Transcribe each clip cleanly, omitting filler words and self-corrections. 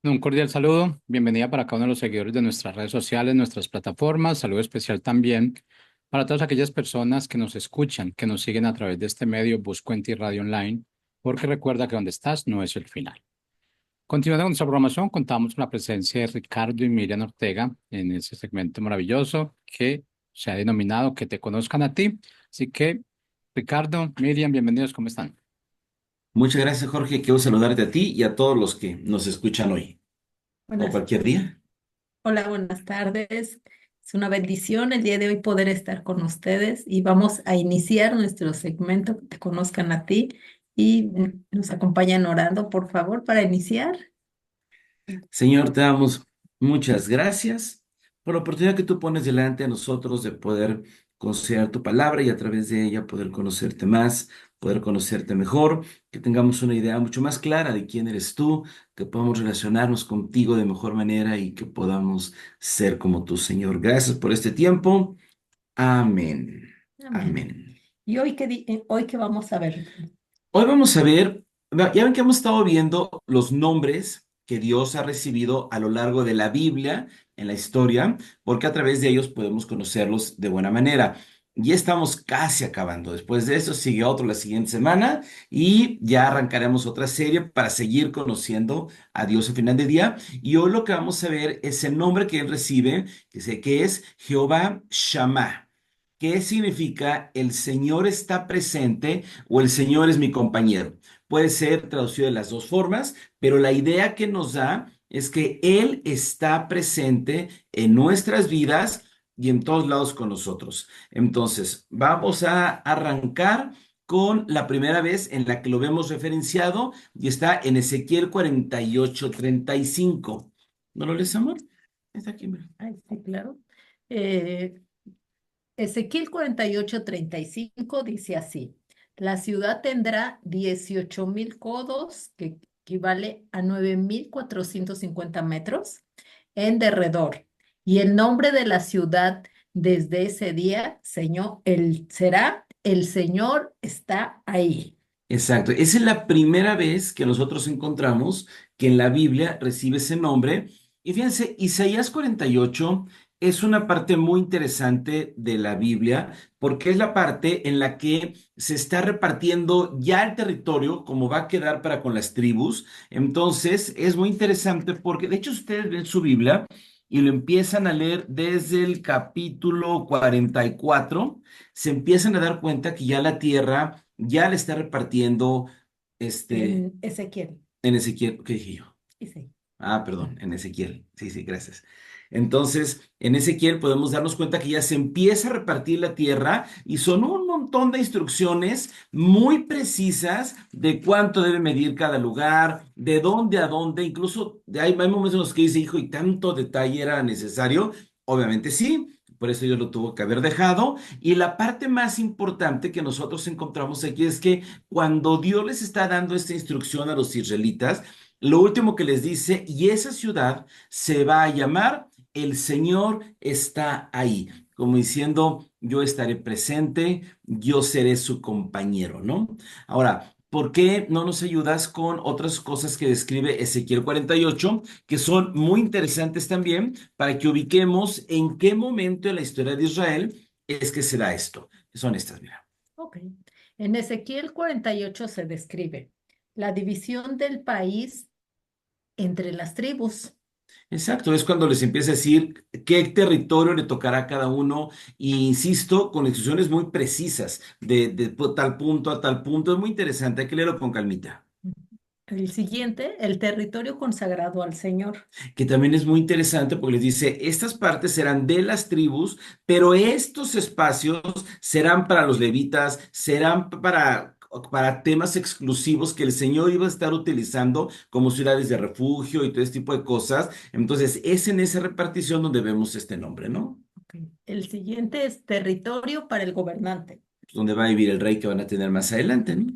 Un cordial saludo, bienvenida para cada uno de los seguidores de nuestras redes sociales, nuestras plataformas. Saludo especial también para todas aquellas personas que nos escuchan, que nos siguen a través de este medio Buscuenti Radio Online, porque recuerda que donde estás no es el final. Continuando con nuestra programación, contamos con la presencia de Ricardo y Miriam Ortega en ese segmento maravilloso que se ha denominado Que te conozcan a ti. Así que, Ricardo, Miriam, bienvenidos, ¿cómo están? Muchas gracias, Jorge. Quiero saludarte a ti y a todos los que nos escuchan hoy o Buenas, cualquier día. hola, buenas tardes. Es una bendición el día de hoy poder estar con ustedes y vamos a iniciar nuestro segmento que te conozcan a ti y nos acompañan orando, por favor, para iniciar. Señor, te damos muchas gracias por la oportunidad que tú pones delante de nosotros de poder considerar tu palabra y a través de ella poder conocerte más, poder conocerte mejor, que tengamos una idea mucho más clara de quién eres tú, que podamos relacionarnos contigo de mejor manera y que podamos ser como tú, Señor. Gracias por este tiempo. Amén. Amén. Amén. ¿Y hoy qué vamos a ver? Hoy vamos a ver, ya ven que hemos estado viendo los nombres que Dios ha recibido a lo largo de la Biblia, en la historia, porque a través de ellos podemos conocerlos de buena manera. Ya estamos casi acabando. Después de eso sigue otro la siguiente semana y ya arrancaremos otra serie para seguir conociendo a Dios al final del día. Y hoy lo que vamos a ver es el nombre que él recibe, que sé que es Jehová Shammah. ¿Qué significa el Señor está presente o el Señor es mi compañero? Puede ser traducido de las dos formas, pero la idea que nos da es que Él está presente en nuestras vidas y en todos lados con nosotros. Entonces, vamos a arrancar con la primera vez en la que lo vemos referenciado y está en Ezequiel 48:35. ¿No lo lees, amor? Está aquí, mira. Ay, sí, claro. Eh, Ezequiel 48:35 dice así: la ciudad tendrá 18,000 codos, que equivale a 9,450 metros en derredor. Y el nombre de la ciudad desde ese día, será El Señor está ahí. Exacto. Esa es la primera vez que nosotros encontramos que en la Biblia recibe ese nombre. Y fíjense, Isaías 48 es una parte muy interesante de la Biblia porque es la parte en la que se está repartiendo ya el territorio, como va a quedar para con las tribus. Entonces, es muy interesante porque, de hecho, ustedes ven su Biblia y lo empiezan a leer desde el capítulo 44, se empiezan a dar cuenta que ya la tierra ya le está repartiendo este, En Ezequiel. en Ezequiel, ¿qué dije yo? Dice. Ah, perdón, en Ezequiel. Sí, sí, gracias. Entonces, en Ezequiel podemos darnos cuenta que ya se empieza a repartir la tierra y son un montón de instrucciones muy precisas de cuánto debe medir cada lugar, de dónde a dónde, incluso hay momentos en los que dice, hijo, y tanto detalle era necesario. Obviamente sí, por eso Dios lo tuvo que haber dejado. Y la parte más importante que nosotros encontramos aquí es que cuando Dios les está dando esta instrucción a los israelitas, lo último que les dice, y esa ciudad se va a llamar El Señor está ahí, como diciendo, yo estaré presente, yo seré su compañero, ¿no? Ahora, ¿por qué no nos ayudas con otras cosas que describe Ezequiel 48, que son muy interesantes también, para que ubiquemos en qué momento de la historia de Israel es que se da esto? Son estas, mira. Ok. En Ezequiel 48 se describe la división del país entre las tribus. Exacto, es cuando les empieza a decir qué territorio le tocará a cada uno, y insisto, con instrucciones muy precisas, de tal punto a tal punto. Es muy interesante, hay que leerlo con calmita. El siguiente, el territorio consagrado al Señor. Que también es muy interesante porque les dice, estas partes serán de las tribus, pero estos espacios serán para los levitas, serán para temas exclusivos que el Señor iba a estar utilizando como ciudades de refugio y todo este tipo de cosas. Entonces, es en esa repartición donde vemos este nombre, ¿no? Ok. El siguiente es territorio para el gobernante. Donde va a vivir el rey que van a tener más adelante, ¿no?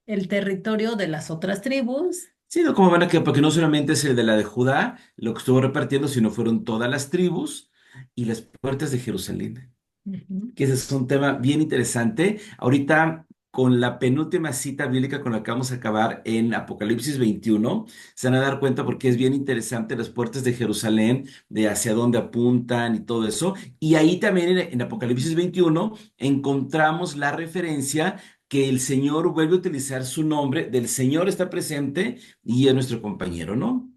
El territorio de las otras tribus. Sí, ¿no? Como van a quedar, porque no solamente es el de la de Judá, lo que estuvo repartiendo, sino fueron todas las tribus y las puertas de Jerusalén. Ujú. Que ese es un tema bien interesante. Ahorita con la penúltima cita bíblica con la que vamos a acabar en Apocalipsis 21. Se van a dar cuenta porque es bien interesante las puertas de Jerusalén, de hacia dónde apuntan y todo eso. Y ahí también en Apocalipsis 21 encontramos la referencia que el Señor vuelve a utilizar su nombre, del Señor está presente y es nuestro compañero, ¿no?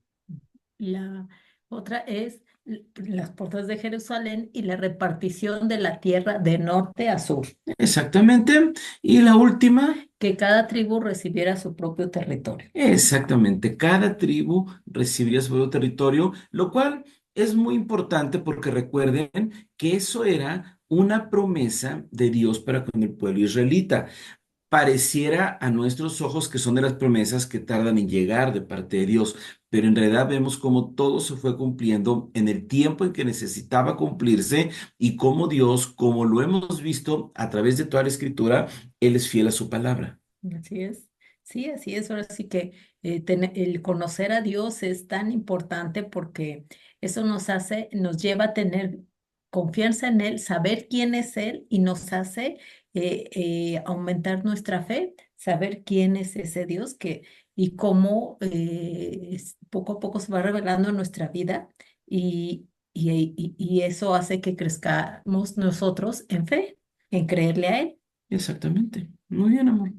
La otra es las puertas de Jerusalén y la repartición de la tierra de norte a sur, Exactamente. Y la última, que cada tribu recibiera su propio territorio. exactamente, cada tribu recibiría su propio territorio, lo cual es muy importante porque recuerden que eso era una promesa de Dios para con el pueblo israelita. Pareciera a nuestros ojos que son de las promesas que tardan en llegar de parte de Dios, pero en realidad vemos cómo todo se fue cumpliendo en el tiempo en que necesitaba cumplirse y cómo Dios, como lo hemos visto a través de toda la escritura, Él es fiel a su palabra. Así es. Sí, así es. Ahora sí que el conocer a Dios es tan importante porque eso nos hace, nos lleva a tener confianza en Él, saber quién es Él y nos hace aumentar nuestra fe, saber quién es ese Dios que, y cómo poco a poco se va revelando en nuestra vida y eso hace que crezcamos nosotros en fe, en creerle a Él. Exactamente. Muy bien, amor.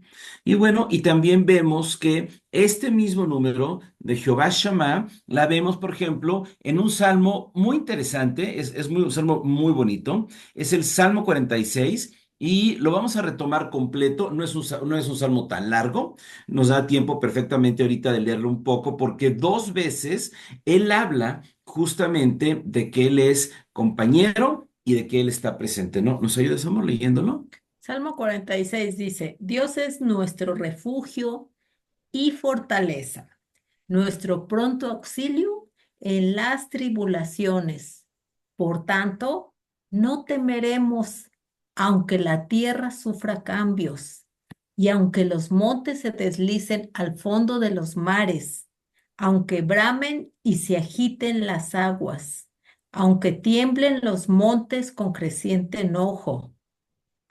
Y bueno, y también vemos que este mismo número de Jehová Shammah la vemos, por ejemplo, en un salmo muy interesante, un salmo muy bonito, es el Salmo 46 y lo vamos a retomar completo, no es un salmo tan largo, nos da tiempo perfectamente ahorita de leerlo un poco porque dos veces él habla justamente de que él es compañero y de que él está presente, ¿no? ¿Nos ayudas, amor, leyéndolo? Salmo 46 dice, Dios es nuestro refugio y fortaleza, nuestro pronto auxilio en las tribulaciones. Por tanto, no temeremos, aunque la tierra sufra cambios y aunque los montes se deslicen al fondo de los mares, aunque bramen y se agiten las aguas, aunque tiemblen los montes con creciente enojo.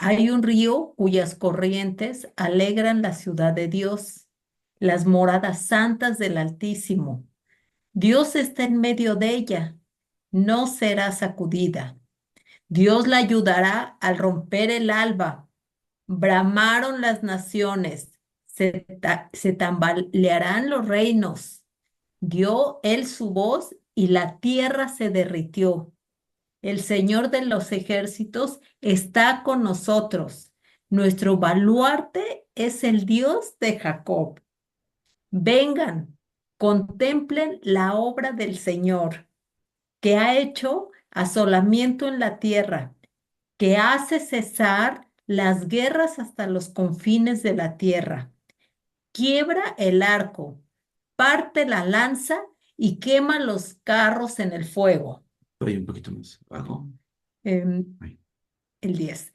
Hay un río cuyas corrientes alegran la ciudad de Dios, las moradas santas del Altísimo. Dios está en medio de ella, no será sacudida. Dios la ayudará al romper el alba. Bramaron las naciones, se tambalearán los reinos. Dio él su voz y la tierra se derritió. El Señor de los ejércitos está con nosotros. Nuestro baluarte es el Dios de Jacob. Vengan, contemplen la obra del Señor, que ha hecho asolamiento en la tierra, que hace cesar las guerras hasta los confines de la tierra. Quiebra el arco, parte la lanza y quema los carros en el fuego. Por ahí un poquito más abajo. Em, Ahí. El 10.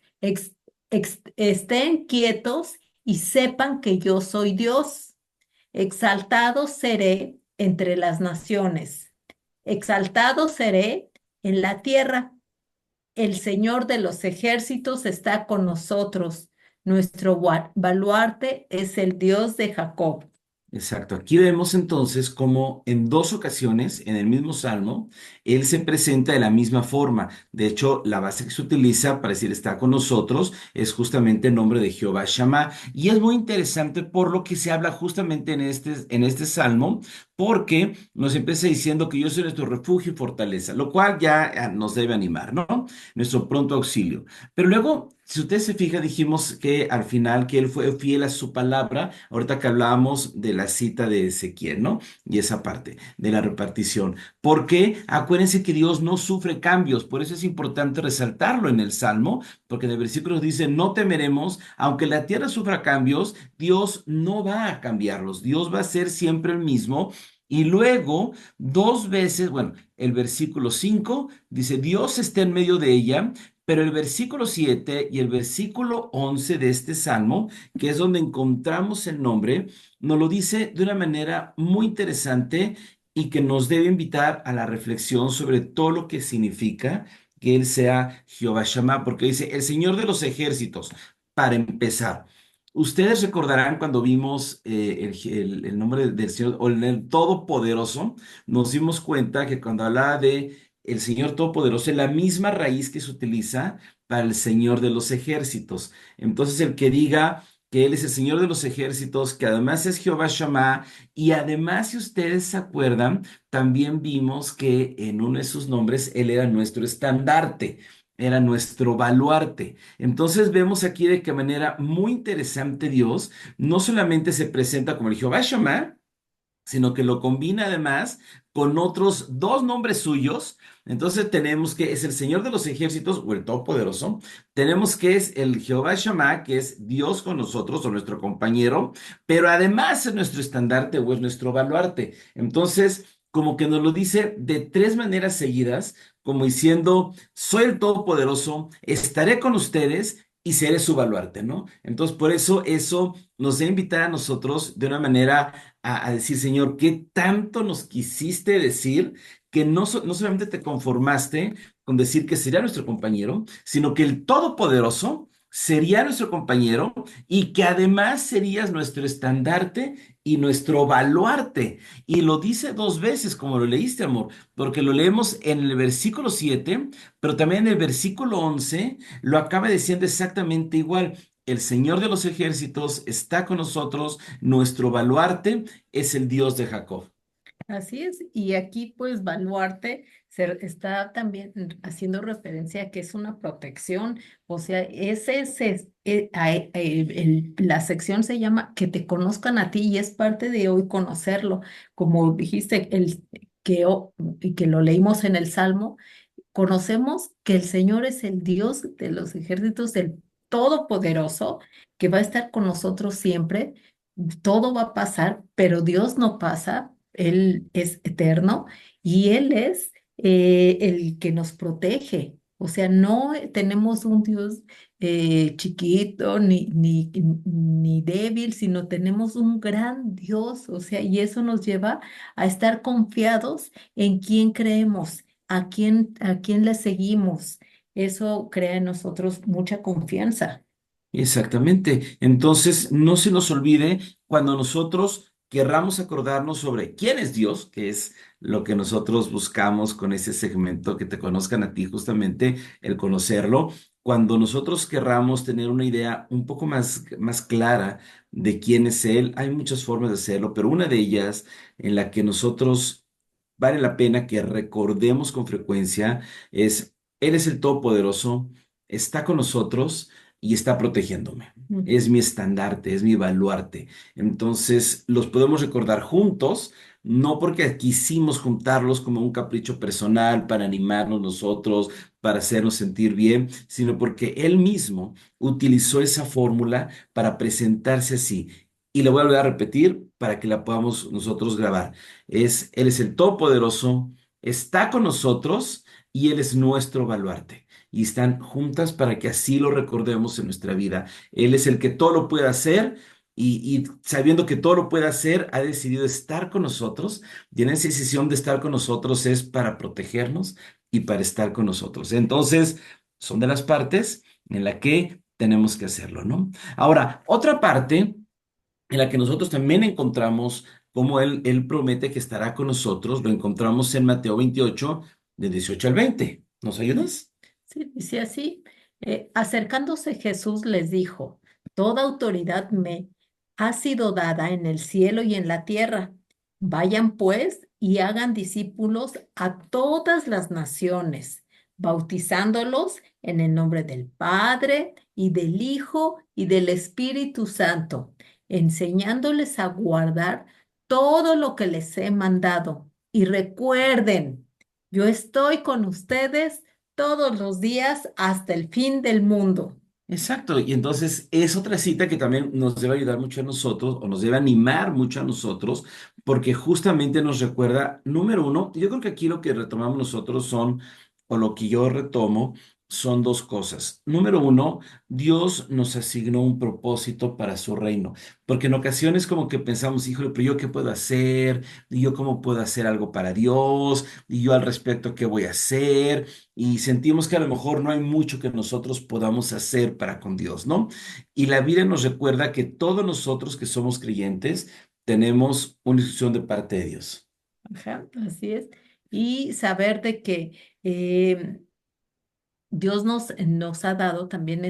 Estén quietos y sepan que yo soy Dios. Exaltado seré entre las naciones. Exaltado seré en la tierra. El Señor de los ejércitos está con nosotros. Nuestro baluarte es el Dios de Jacob. Exacto. Aquí vemos entonces cómo en dos ocasiones en el mismo salmo, él se presenta de la misma forma. De hecho, la base que se utiliza para decir está con nosotros es justamente el nombre de Jehová Shammah. Y es muy interesante por lo que se habla justamente en este salmo, porque nos empieza diciendo que yo soy nuestro refugio y fortaleza, lo cual ya nos debe animar, ¿no? Nuestro pronto auxilio. Pero luego, si usted se fija, dijimos que al final que él fue fiel a su palabra, ahorita que hablábamos de la cita de Ezequiel, ¿no? Y esa parte de la repartición. Porque acuérdense que Dios no sufre cambios, por eso es importante resaltarlo en el Salmo, porque en el versículo dice, no temeremos, aunque la tierra sufra cambios, Dios no va a cambiarlos, Dios va a ser siempre el mismo. Y luego, dos veces, bueno, el versículo 5 dice, Dios está en medio de ella, pero el versículo 7 y el versículo 11 de este salmo, que es donde encontramos el nombre, nos lo dice de una manera muy interesante y que nos debe invitar a la reflexión sobre todo lo que significa que Él sea Jehová Shammah, porque dice, el Señor de los ejércitos, para empezar. Ustedes recordarán cuando vimos el nombre del Señor o el Todopoderoso, nos dimos cuenta que cuando hablaba de el Señor Todopoderoso es la misma raíz que se utiliza para el Señor de los ejércitos. Entonces, el que diga que Él es el Señor de los ejércitos, que además es Jehová Shammah, y además, si ustedes se acuerdan, también vimos que en uno de sus nombres Él era nuestro estandarte, era nuestro baluarte. Entonces vemos aquí de qué manera muy interesante Dios no solamente se presenta como el Jehová Shammah, sino que lo combina además con otros dos nombres suyos. Entonces tenemos que es el Señor de los ejércitos o el Todopoderoso. Tenemos que es el Jehová Shammah, que es Dios con nosotros o nuestro compañero, pero además es nuestro estandarte o es nuestro baluarte. Entonces, como que nos lo dice de tres maneras seguidas, como diciendo, soy el Todopoderoso, estaré con ustedes y seré su baluarte, ¿no? Entonces, por eso nos debe invitar a nosotros de una manera a decir, Señor, ¿qué tanto nos quisiste decir que no solamente te conformaste con decir que sería nuestro compañero, sino que el Todopoderoso sería nuestro compañero y que además serías nuestro estandarte y nuestro baluarte? Y lo dice dos veces, como lo leíste, amor, porque lo leemos en el versículo 7, pero también en el versículo 11 lo acaba diciendo exactamente igual. El Señor de los ejércitos está con nosotros, nuestro baluarte es el Dios de Jacob. Así es, y aquí pues baluarte está también haciendo referencia a que es una protección, o sea, la sección se llama Que te conozcan a ti y es parte de hoy conocerlo, como dijiste, y que lo leímos en el Salmo, conocemos que el Señor es el Dios de los ejércitos, el Todopoderoso, que va a estar con nosotros siempre. Todo va a pasar, pero Dios no pasa. Él es eterno y Él es el que nos protege. O sea, no tenemos un Dios chiquito ni débil, sino tenemos un gran Dios. O sea, y eso nos lleva a estar confiados en quién creemos, a quién le seguimos. Eso crea en nosotros mucha confianza. Exactamente. Entonces, no se nos olvide cuando nosotros querramos acordarnos sobre quién es Dios, que es lo que nosotros buscamos con ese segmento, que te conozcan a ti, justamente el conocerlo. Cuando nosotros querramos tener una idea un poco más clara de quién es Él, hay muchas formas de hacerlo, pero una de ellas en la que nosotros vale la pena que recordemos con frecuencia es, Él es el Todopoderoso, está con nosotros y está protegiéndome. Es mi estandarte, es mi baluarte. Entonces, los podemos recordar juntos, no porque quisimos juntarlos como un capricho personal para animarnos nosotros, para hacernos sentir bien, sino porque Él mismo utilizó esa fórmula para presentarse así. Y la voy a volver a repetir para que la podamos nosotros grabar. Él es el Todopoderoso, está con nosotros y Él es nuestro baluarte y están juntas para que así lo recordemos en nuestra vida. Él es el que todo lo puede hacer y sabiendo que todo lo puede hacer, ha decidido estar con nosotros y en esa decisión de estar con nosotros es para protegernos y para estar con nosotros. Entonces, son de las partes en la que tenemos que hacerlo, ¿no? Ahora, otra parte en la que nosotros también encontramos cómo él promete que estará con nosotros, lo encontramos en Mateo 28, del 18 al 20. ¿Nos ayudas? Sí, dice así, acercándose Jesús les dijo, toda autoridad me ha sido dada en el cielo y en la tierra. Vayan pues y hagan discípulos a todas las naciones, bautizándolos en el nombre del Padre y del Hijo y del Espíritu Santo, enseñándoles a guardar todo lo que les he mandado. Y recuerden, yo estoy con ustedes todos los días hasta el fin del mundo. Exacto, y entonces es otra cita que también nos debe ayudar mucho a nosotros o nos debe animar mucho a nosotros porque justamente nos recuerda, número uno, yo creo que aquí lo que retomamos nosotros son, o lo que yo retomo, son dos cosas. Número uno, Dios nos asignó un propósito para su reino, porque en ocasiones como que pensamos, híjole, pero yo qué puedo hacer, y yo cómo puedo hacer algo para Dios, y yo al respecto qué voy a hacer, y sentimos que a lo mejor no hay mucho que nosotros podamos hacer para con Dios, ¿no? Y la Biblia nos recuerda que todos nosotros que somos creyentes tenemos una instrucción de parte de Dios. Ajá, así es. Y saber de que eh, Dios nos ha dado también,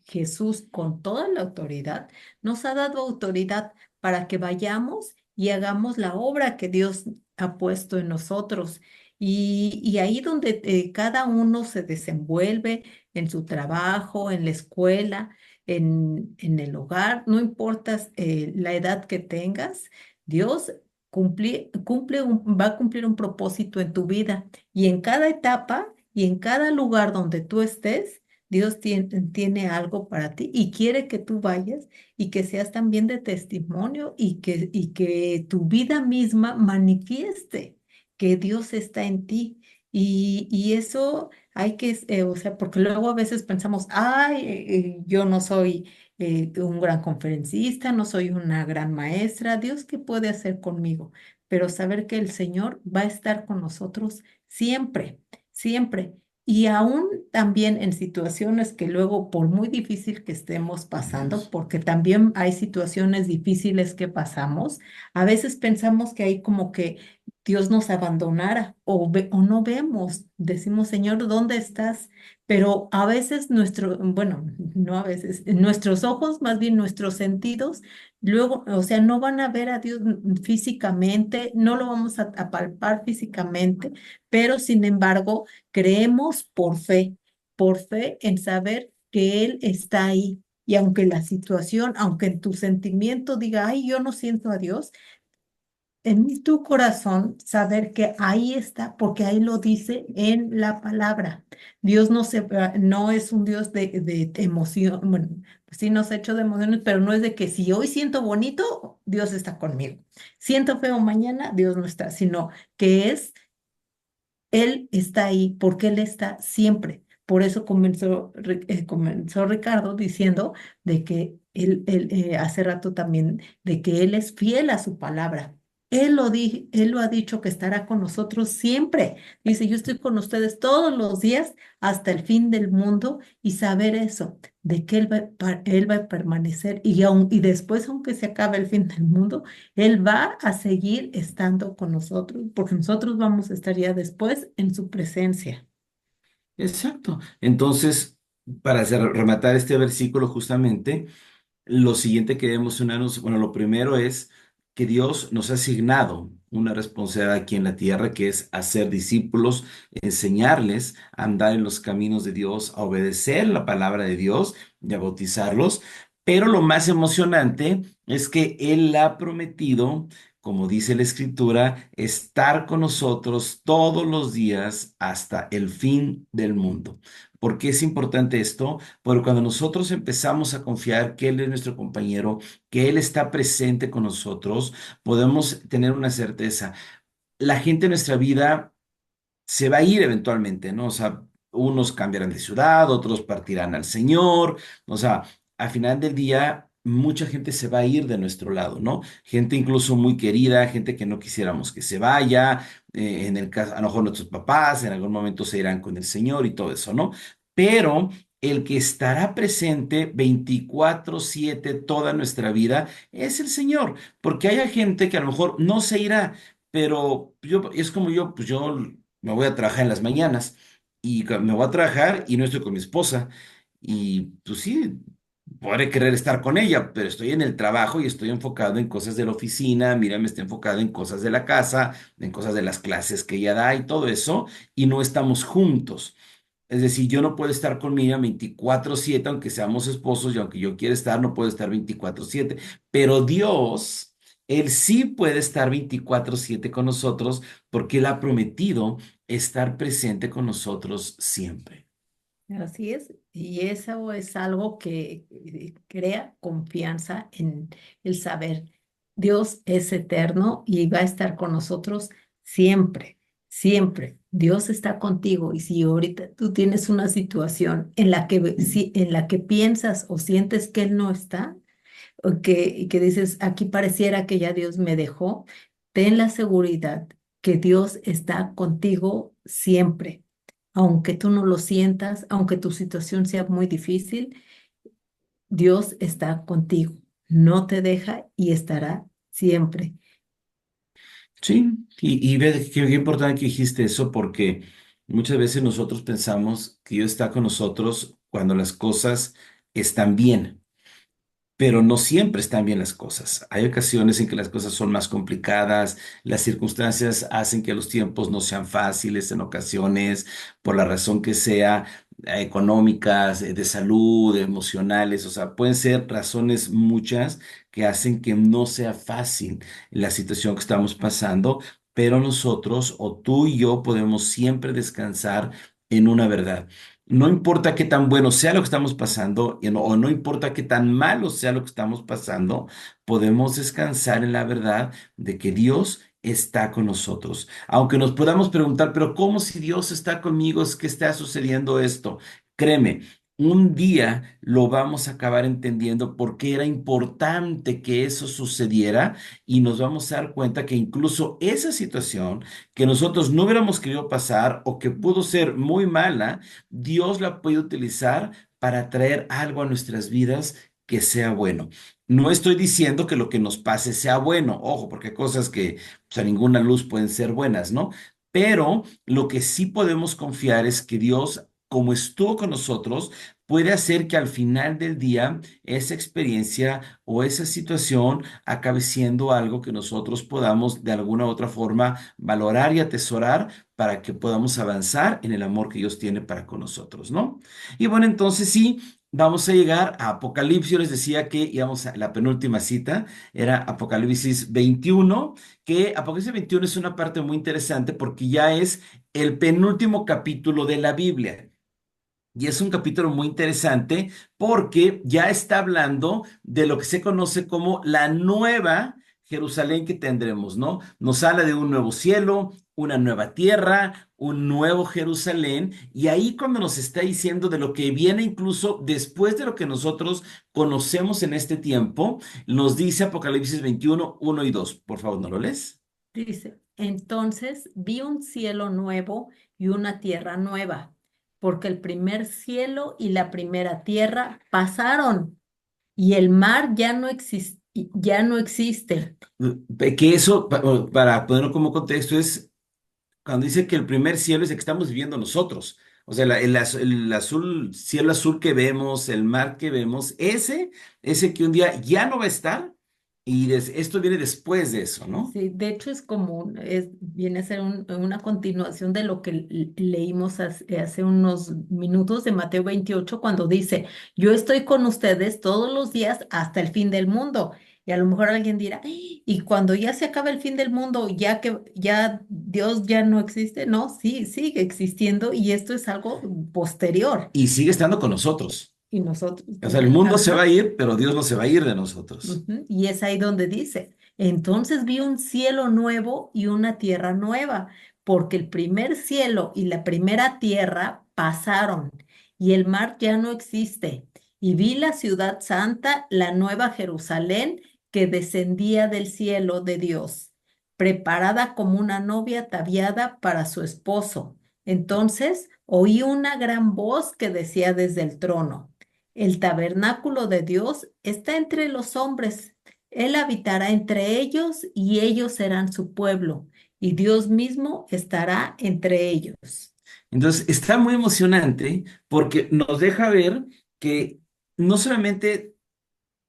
Jesús, con toda la autoridad, nos ha dado autoridad para que vayamos y hagamos la obra que Dios ha puesto en nosotros. Y ahí donde cada uno se desenvuelve en su trabajo, en la escuela, en el hogar, no importa la edad que tengas, Dios va a cumplir un propósito en tu vida. Y en cada etapa y en cada lugar donde tú estés, Dios tiene algo para ti y quiere que tú vayas y que seas también de testimonio y que tu vida misma manifieste que Dios está en ti. Y eso hay que, o sea, porque luego a veces pensamos, ay, yo no soy un gran conferencista, no soy una gran maestra, Dios, ¿qué puede hacer conmigo? Pero saber que el Señor va a estar con nosotros siempre, siempre. Y aún también en situaciones que luego, por muy difícil que estemos pasando, porque también hay situaciones difíciles que pasamos, a veces pensamos que hay como que Dios nos abandonara o no vemos, decimos, Señor, ¿dónde estás? Pero a veces bueno, no a veces, nuestros ojos, más bien nuestros sentidos, luego, o sea, no van a ver a Dios físicamente, no lo vamos a palpar físicamente, pero sin embargo, creemos por fe en saber que Él está ahí. Y aunque la situación, aunque en tu sentimiento diga, ay, yo no siento a Dios, en tu corazón saber que ahí está, porque ahí lo dice en la palabra. Dios no es un Dios de emoción, bueno, pues sí nos ha hecho de emociones, pero no es de que si hoy siento bonito, Dios está conmigo. Siento feo mañana, Dios no está, sino que Él está ahí, porque Él está siempre. Por eso comenzó Ricardo diciendo de que hace rato también, de que Él es fiel a su palabra. Él lo ha dicho que estará con nosotros siempre. Dice, yo estoy con ustedes todos los días hasta el fin del mundo y saber eso, de que Él va a permanecer y después, aunque se acabe el fin del mundo, Él va a seguir estando con nosotros porque nosotros vamos a estar ya después en su presencia. Exacto. Entonces, para rematar este versículo justamente, lo siguiente que debemos unirnos, bueno, lo primero es que Dios nos ha asignado una responsabilidad aquí en la tierra, que es hacer discípulos, enseñarles a andar en los caminos de Dios, a obedecer la palabra de Dios y a bautizarlos. Pero lo más emocionante es que Él ha prometido, como dice la Escritura, estar con nosotros todos los días hasta el fin del mundo. ¿Por qué es importante esto? Porque cuando nosotros empezamos a confiar que Él es nuestro compañero, que Él está presente con nosotros, podemos tener una certeza. La gente en nuestra vida se va a ir eventualmente, ¿no? O sea, unos cambiarán de ciudad, otros partirán al Señor. O sea, al final del día, mucha gente se va a ir de nuestro lado, ¿no? Gente incluso muy querida, gente que no quisiéramos que se vaya. En el caso, a lo mejor nuestros papás en algún momento se irán con el Señor y todo eso, ¿no? Pero el que estará presente 24/7 toda nuestra vida es el Señor, porque hay gente que a lo mejor no se irá, pero yo, es como yo, pues yo me voy a trabajar en las mañanas y me voy a trabajar y no estoy con mi esposa. Y pues sí, podré querer estar con ella, pero estoy en el trabajo y estoy enfocado en cosas de la oficina, mira, me estoy enfocado en cosas de la casa, en cosas de las clases que ella da y todo eso, y no estamos juntos. Es decir, yo no puedo estar con Miriam 24/7, aunque seamos esposos y aunque yo quiera estar, no puedo estar 24/7. Pero Dios, Él sí puede estar 24/7 con nosotros porque Él ha prometido estar presente con nosotros siempre. Así es, y eso es algo que crea confianza en el saber. Dios es eterno y va a estar con nosotros siempre, siempre. Dios está contigo y si ahorita tú tienes una situación en la que piensas o sientes que Él no está, y que dices, aquí pareciera que ya Dios me dejó, ten la seguridad que Dios está contigo siempre. Aunque tú no lo sientas, aunque tu situación sea muy difícil, Dios está contigo, no te deja y estará siempre. Sí, y ve qué importante que dijiste eso, porque muchas veces nosotros pensamos que Dios está con nosotros cuando las cosas están bien. Pero no siempre están bien las cosas. Hay ocasiones en que las cosas son más complicadas, las circunstancias hacen que los tiempos no sean fáciles en ocasiones, por la razón que sea, económicas, de salud, emocionales, o sea, pueden ser razones muchas que hacen que no sea fácil la situación que estamos pasando, pero nosotros, o tú y yo, podemos siempre descansar en una verdad. No importa qué tan bueno sea lo que estamos pasando, o no importa qué tan malo sea lo que estamos pasando, podemos descansar en la verdad de que Dios está con nosotros. Aunque nos podamos preguntar, pero ¿cómo si Dios está conmigo? ¿Es que está sucediendo esto? Créeme, un día lo vamos a acabar entendiendo porque era importante que eso sucediera y nos vamos a dar cuenta que incluso esa situación que nosotros no hubiéramos querido pasar o que pudo ser muy mala, Dios la puede utilizar para traer algo a nuestras vidas que sea bueno. No estoy diciendo que lo que nos pase sea bueno, ojo, porque hay cosas que pues, a ninguna luz pueden ser buenas, ¿no? Pero lo que sí podemos confiar es que Dios, como estuvo con nosotros, puede hacer que al final del día esa experiencia o esa situación acabe siendo algo que nosotros podamos de alguna u otra forma valorar y atesorar para que podamos avanzar en el amor que Dios tiene para con nosotros, ¿no? Y bueno, entonces sí, vamos a llegar a Apocalipsis. Yo les decía que íbamos a la penúltima cita, era Apocalipsis 21, que Apocalipsis 21 es una parte muy interesante porque ya es el penúltimo capítulo de la Biblia. Y es un capítulo muy interesante porque ya está hablando de lo que se conoce como la nueva Jerusalén que tendremos, ¿no? Nos habla de un nuevo cielo, una nueva tierra, un nuevo Jerusalén. Y ahí cuando nos está diciendo de lo que viene incluso después de lo que nosotros conocemos en este tiempo, nos dice Apocalipsis 21, 1 y 2. Por favor, ¿no lo lees? Dice, entonces vi un cielo nuevo y una tierra nueva, porque el primer cielo y la primera tierra pasaron y el mar ya no existe. Que eso, para ponerlo como contexto, es cuando dice que el primer cielo es el que estamos viviendo nosotros. O sea, el azul, cielo azul que vemos, el mar que vemos, ese que un día ya no va a estar y esto viene después de eso, ¿no? Sí, de hecho es como, viene a ser una continuación de lo que leímos hace unos minutos de Mateo 28 cuando dice, yo estoy con ustedes todos los días hasta el fin del mundo. Y a lo mejor alguien dirá, "Ay, y cuando ya se acabe el fin del mundo, ya que ya Dios ya no existe, no, sí, sigue existiendo y esto es algo posterior. Y sigue estando con nosotros. Y nosotros, O sea, el mundo se va ajá. a ir, pero Dios no se va a ir de nosotros. Ujú. Y es ahí donde dice, entonces vi un cielo nuevo y una tierra nueva, porque el primer cielo y la primera tierra pasaron y el mar ya no existe. Y vi la ciudad santa, la nueva Jerusalén, que descendía del cielo de Dios, preparada como una novia ataviada para su esposo. Entonces oí una gran voz que decía desde el trono. El tabernáculo de Dios está entre los hombres. Él habitará entre ellos y ellos serán su pueblo, y Dios mismo estará entre ellos. Entonces, está muy emocionante porque nos deja ver que no solamente,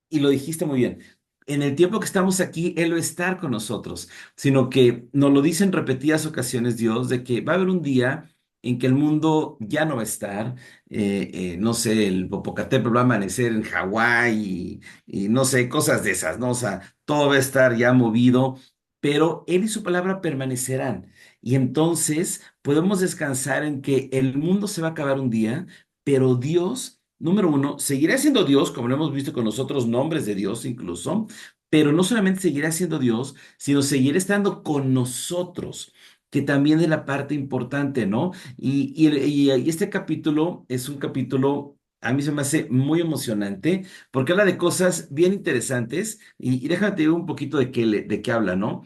y lo dijiste muy bien, en el tiempo que estamos aquí, Él va a estar con nosotros, sino que nos lo dice en repetidas ocasiones Dios, de que va a haber un día en que el mundo ya no va a estar, no sé, el Popocatépetl va a amanecer en Hawái y no sé, cosas de esas, ¿no? O sea, todo va a estar ya movido, pero Él y su palabra permanecerán. Y entonces podemos descansar en que el mundo se va a acabar un día, pero Dios... Número uno, seguirá siendo Dios, como lo hemos visto con los otros nombres de Dios incluso, pero no solamente seguirá siendo Dios, sino seguirá estando con nosotros. que también es la parte importante, ¿no? Y este capítulo es un capítulo, a mí se me hace muy emocionante, porque habla de cosas bien interesantes, y déjame te digo un poquito de qué habla, ¿no?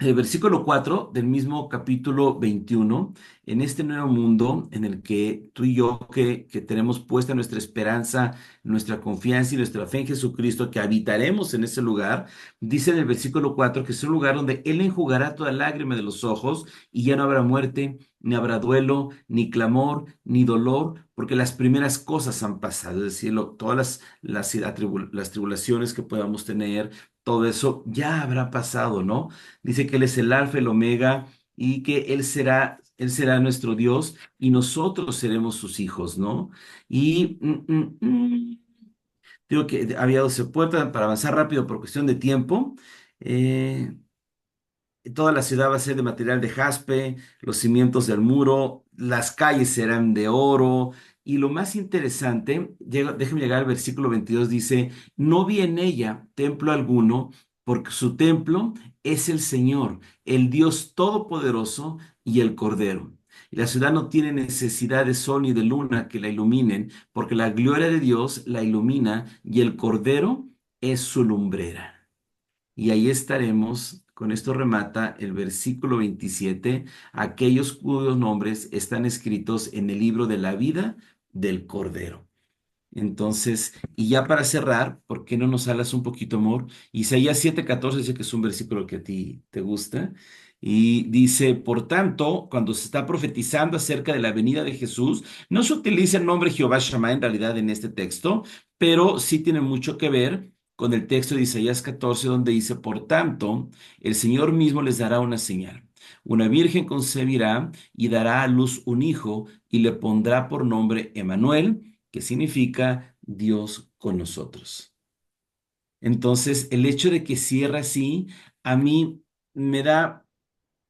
El versículo 4 del mismo capítulo 21, en este nuevo mundo en el que tú y yo, que tenemos puesta nuestra esperanza, nuestra confianza y nuestra fe en Jesucristo, que habitaremos en ese lugar, dice en el versículo 4 que es un lugar donde Él enjugará toda lágrima de los ojos y ya no habrá muerte, ni habrá duelo, ni clamor, ni dolor, porque las primeras cosas han pasado, es decir, todas las tribulaciones que podamos tener, todo eso ya habrá pasado, ¿no? Dice que Él es el alfa, el omega y que Él será nuestro Dios y nosotros seremos sus hijos, ¿no? Y digo que había 12 puertas para avanzar rápido por cuestión de tiempo. Eh, Toda la ciudad va a ser de material de jaspe, los cimientos del muro, las calles serán de oro. Y lo más interesante, déjeme llegar al versículo 22, dice, no vi en ella templo alguno, porque su templo es el Señor, el Dios Todopoderoso y el Cordero. Y la ciudad no tiene necesidad de sol ni de luna que la iluminen, porque la gloria de Dios la ilumina y el Cordero es su lumbrera. Y ahí estaremos, con esto remata el versículo 27, aquellos cuyos nombres están escritos en el libro de la vida del Cordero. Entonces, y ya para cerrar, ¿por qué no nos hablas un poquito, amor? Isaías 7:14 dice que es un versículo que a ti te gusta. Y dice, por tanto, cuando se está profetizando acerca de la venida de Jesús, no se utiliza el nombre Jehová Shammah en realidad en este texto, pero sí tiene mucho que ver con el texto de Isaías 14, donde dice, por tanto, el Señor mismo les dará una señal. Una virgen concebirá y dará a luz un hijo y le pondrá por nombre Emmanuel, que significa Dios con nosotros. Entonces, el hecho de que cierre así, a mí me da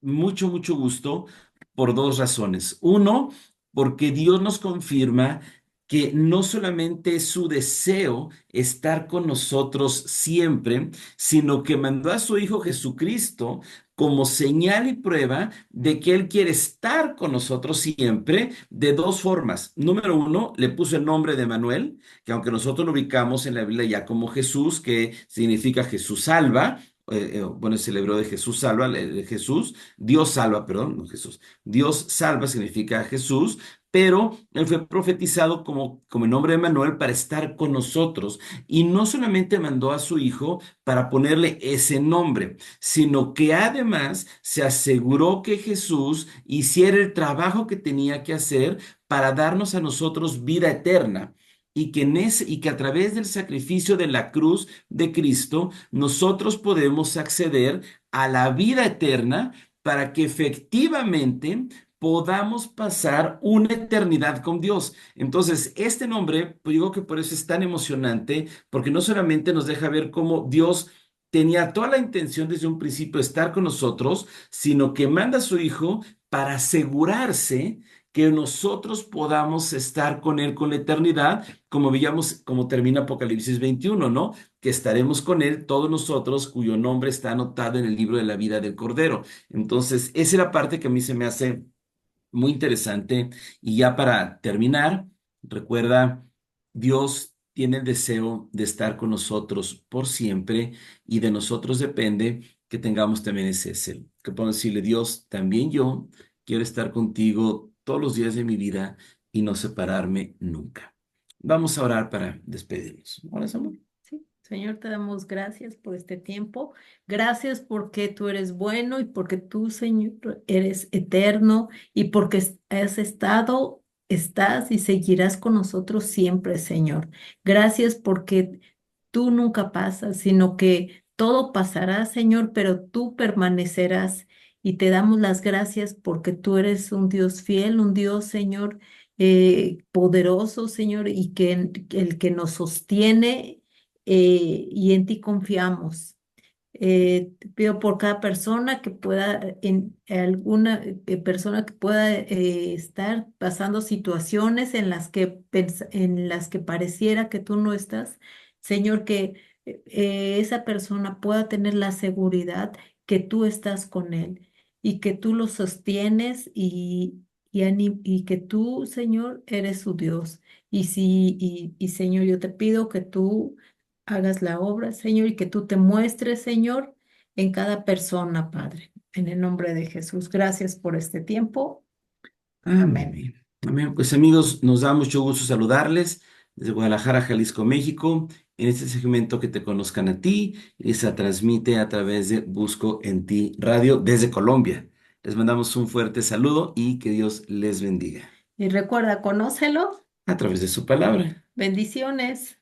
mucho, mucho gusto por dos razones. Uno, porque Dios nos confirma que no solamente es su deseo estar con nosotros siempre, sino que mandó a su Hijo Jesucristo como señal y prueba de que Él quiere estar con nosotros siempre de dos formas. Número uno, le puso el nombre de Manuel, que aunque nosotros lo ubicamos en la Biblia ya como Jesús, que significa Jesús salva, bueno, se celebró de Jesús salva, de Jesús, Dios salva, perdón, no Jesús. Dios salva significa Jesús, pero él fue profetizado como el nombre de Manuel para estar con nosotros. Y no solamente mandó a su hijo para ponerle ese nombre, sino que además se aseguró que Jesús hiciera el trabajo que tenía que hacer para darnos a nosotros vida eterna. Y que a través del sacrificio de la cruz de Cristo, nosotros podemos acceder a la vida eterna para que efectivamente podamos pasar una eternidad con Dios. Entonces, este nombre, pues digo que por eso es tan emocionante, porque no solamente nos deja ver cómo Dios tenía toda la intención desde un principio de estar con nosotros, sino que manda a su Hijo para asegurarse que nosotros podamos estar con Él con la eternidad, como veíamos, como termina Apocalipsis 21, ¿no? Que estaremos con Él, todos nosotros cuyo nombre está anotado en el libro de la vida del Cordero. Entonces, esa es la parte que a mí se me hace muy interesante. Y ya para terminar, recuerda, Dios tiene el deseo de estar con nosotros por siempre y de nosotros depende que tengamos también ese deseo. Que podemos decirle, Dios, también yo quiero estar contigo todos los días de mi vida y no separarme nunca. Vamos a orar para despedirnos. Ahora, Samuel. Sí, Señor, te damos gracias por este tiempo. Gracias porque tú eres bueno y porque tú, Señor, eres eterno y porque has estado, estás y seguirás con nosotros siempre, Señor. Gracias porque tú nunca pasas, sino que todo pasará, Señor, pero tú permanecerás. Y te damos las gracias porque tú eres un Dios fiel, un Dios, Señor, poderoso, Señor, y que el que nos sostiene y en ti confiamos. Te pido por cada persona que pueda, en alguna persona que pueda estar pasando situaciones en las que, en las que pareciera que tú no estás, Señor, que esa persona pueda tener la seguridad que tú estás con él. y que tú los sostienes y que tú, Señor, eres su Dios. Señor, yo te pido que tú hagas la obra, Señor, y que tú te muestres, Señor, en cada persona, Padre. En el nombre de Jesús, gracias por este tiempo. Amén. Amén. Amén. Pues amigos, nos da mucho gusto saludarles desde Guadalajara, Jalisco, México, en este segmento que te conozcan a ti y se transmite a través de Busco en Ti Radio desde Colombia. Les mandamos un fuerte saludo y que Dios les bendiga Y recuerda, conócelo. a través de su palabra. Bendiciones.